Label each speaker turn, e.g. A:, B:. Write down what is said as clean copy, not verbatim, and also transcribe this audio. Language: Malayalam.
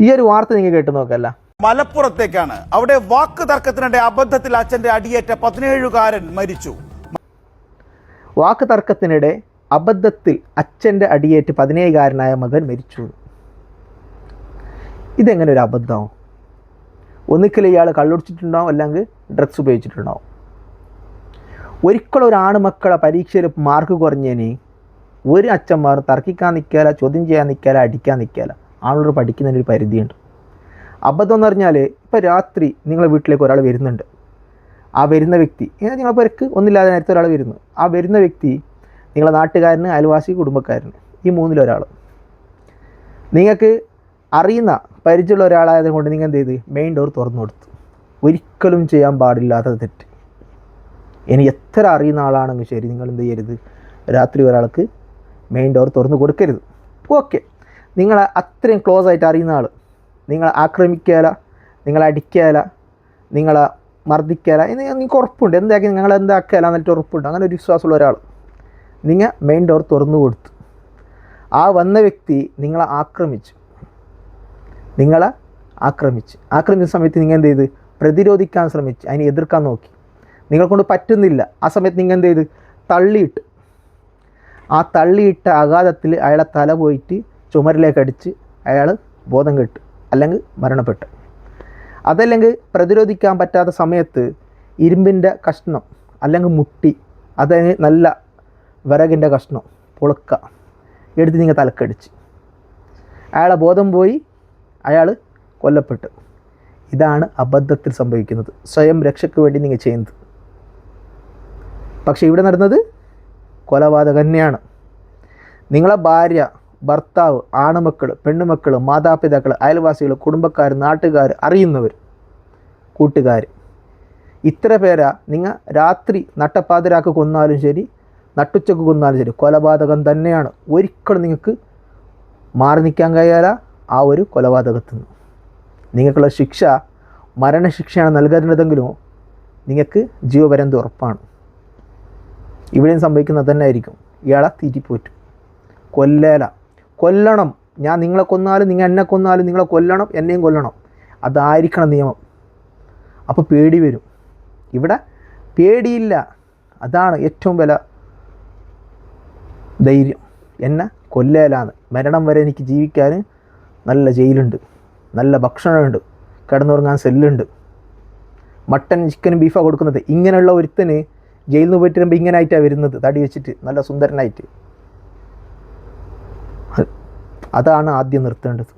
A: ഈ ഒരു വാർത്ത നിങ്ങൾ കേട്ടു നോക്കല്ല.
B: മലപ്പുറത്തേക്കാണ്. അവിടെ വാക്ക് തർക്കത്തിനിടെ അബദ്ധത്തിൽ അച്ഛന്റെ അടിയേറ്റ 17-കാരൻ മരിച്ചു.
A: വാക്ക് തർക്കത്തിനിടെ അബദ്ധത്തിൽ അച്ഛൻ്റെ അടിയേറ്റ് 17-കാരനായ മകൻ മരിച്ചു. ഇതെങ്ങനെ ഒരു അബദ്ധമാവും? ഒന്നിക്കൽ ഇയാൾ കള്ളുടിച്ചിട്ടുണ്ടാവും, അല്ലെങ്കിൽ ഡ്രഗ്സ് ഉപയോഗിച്ചിട്ടുണ്ടാവും. ഒരിക്കലും ഒരു ആണുമക്കളെ പരീക്ഷയിൽ മാർക്ക് കുറഞ്ഞതിന് ഒരു അച്ഛന്മാർ തർക്കിക്കാൻ നിൽക്കാല, ചോദ്യം ചെയ്യാൻ നിൽക്കാല, അടിക്കാൻ നിൽക്കാല. ആളുകൾ പഠിക്കുന്നതിനൊരു പരിധിയുണ്ട്. അബദ്ധം എന്ന് പറഞ്ഞാൽ, ഇപ്പോൾ രാത്രി നിങ്ങളെ വീട്ടിലേക്ക് ഒരാൾ വരുന്നുണ്ട്. ആ വരുന്ന വ്യക്തി, നിങ്ങളെ പേർക്ക് ഒന്നില്ലാതെ നേരത്തെ ഒരാൾ വരുന്നു. ആ വരുന്ന വ്യക്തി നിങ്ങളെ നാട്ടുകാരന്, അയൽവാസി, കുടുംബക്കാരന്, ഈ മൂന്നിലൊരാൾ. നിങ്ങൾക്ക് അറിയുന്ന പരിചയമുള്ള ഒരാളായത് കൊണ്ട് നിങ്ങൾ എന്ത് ചെയ്ത് മെയിൻ ഡോർ തുറന്നു കൊടുത്തു. ഒരിക്കലും ചെയ്യാൻ പാടില്ലാത്ത തെറ്റ്. ഇനി എത്ര അറിയുന്ന ആളാണെങ്കിൽ ശരി, നിങ്ങൾ എന്ത് ചെയ്യരുത്, രാത്രി ഒരാൾക്ക് മെയിൻ ഡോർ തുറന്നു കൊടുക്കരുത്. ഓക്കെ, നിങ്ങളെ അത്രയും ക്ലോസ് ആയിട്ട് അറിയുന്ന ആൾ നിങ്ങളെ ആക്രമിക്കാല, നിങ്ങളെ അടിക്കാല, നിങ്ങളെ മർദ്ദിക്കാല എന്ന് നിങ്ങൾക്ക് ഉറപ്പുണ്ട്. എന്താക്കി നിങ്ങൾ എന്താക്കാല എന്നിട്ട് ഉറപ്പുണ്ട്. അങ്ങനെ ഒരു വിശ്വാസമുള്ള ഒരാൾ നിങ്ങൾ മെയിൻ ഡോർ തുറന്നു കൊടുത്തു. ആ വന്ന വ്യക്തി നിങ്ങളെ ആക്രമിച്ച സമയത്ത് നിങ്ങൾ എന്ത് ചെയ്ത് പ്രതിരോധിക്കാൻ ശ്രമിച്ച്, അതിനെ എതിർക്കാൻ നോക്കി. നിങ്ങളെക്കൊണ്ട് പറ്റുന്നില്ല. ആ സമയത്ത് നിങ്ങൾ എന്ത് ചെയ്ത് തള്ളിയിട്ട്, ആ തള്ളിയിട്ട ആഘാതത്തിൽ അയാളെ തല പോയിട്ട് ചുമരിലേക്ക് അടിച്ച് അയാൾ ബോധം കെട്ട്, അല്ലെങ്കിൽ മരണപ്പെട്ട്. അതല്ലെങ്കിൽ പ്രതിരോധിക്കാൻ പറ്റാത്ത സമയത്ത് ഇരുമ്പിൻ്റെ കഷ്ണം അല്ലെങ്കിൽ മുട്ടി, അതിന് നല്ല വിറകിൻ്റെ കഷ്ണം പൊളുക്ക എടുത്ത് നിങ്ങൾ തലക്കടിച്ച് അയാളെ ബോധം പോയി, അയാൾ കൊല്ലപ്പെട്ടു. ഇതാണ് അബദ്ധത്തിൽ സംഭവിക്കുന്നത്, സ്വയം രക്ഷയ്ക്ക് വേണ്ടി നിങ്ങൾ ചെയ്യുന്നത്. പക്ഷേ ഇവിടെ നടന്നത് കൊലപാതകം തന്നെയാണ്. നിങ്ങളെ ഭാര്യ, ഭർത്താവ്, ആണുമക്കൾ, പെണ്ണുമക്കൾ, മാതാപിതാക്കൾ, അയൽവാസികൾ, കുടുംബക്കാർ, നാട്ടുകാർ, അറിയുന്നവർ, കൂട്ടുകാർ, ഇത്ര പേരാ നിങ്ങൾ രാത്രി നട്ടപ്പാതിരാക്ക് കൊന്നാലും ശരി, നട്ടുച്ചക്ക് കൊന്നാലും ശരി, കൊലപാതകം തന്നെയാണ്. ഒരിക്കലും നിങ്ങൾക്ക് മാറി നിൽക്കാൻ കഴിയാല ആ ഒരു കൊലപാതകത്തിൽ നിന്ന്. നിങ്ങൾക്കുള്ള ശിക്ഷ മരണശിക്ഷയാണ് നൽകേണ്ടതെങ്കിലും നിങ്ങൾക്ക് ജീവപര്യന്തം ഉറപ്പാണ്. ഇവിടെയും സംഭവിക്കുന്നത് തന്നെ ആയിരിക്കും. ഇയാളെ തീറ്റിപ്പോറ്റും, കൊല്ലണം. ഞാൻ നിങ്ങളെ കൊന്നാലും, നിങ്ങൾ എന്നെ കൊന്നാലും നിങ്ങളെ കൊല്ലണം, എന്നെയും കൊല്ലണം. അതായിരിക്കണം നിയമം. അപ്പോൾ പേടി വരും. ഇവിടെ പേടിയില്ല. അതാണ് ഏറ്റവും വലിയ ധൈര്യം. എന്നെ കൊല്ലേലാന്ന്, മരണം വരെ എനിക്ക് ജീവിക്കാൻ നല്ല ജയിലുണ്ട്, നല്ല ഭക്ഷണമുണ്ട്, കിടന്നുറങ്ങാൻ സെല്ലുണ്ട്, മട്ടൻ ചിക്കനും ബീഫാണ് കൊടുക്കുന്നത്. ഇങ്ങനെയുള്ള ഒരുത്തന് ജയിലിൽ നിന്ന് പോയിട്ട് വരുമ്പോൾ ഇങ്ങനെ ആയിട്ടാണ് വരുന്നത്, തടി വെച്ചിട്ട് നല്ല സുന്ദരനായിട്ട്. അതാണ് ആദ്യം നിർത്തേണ്ടത്.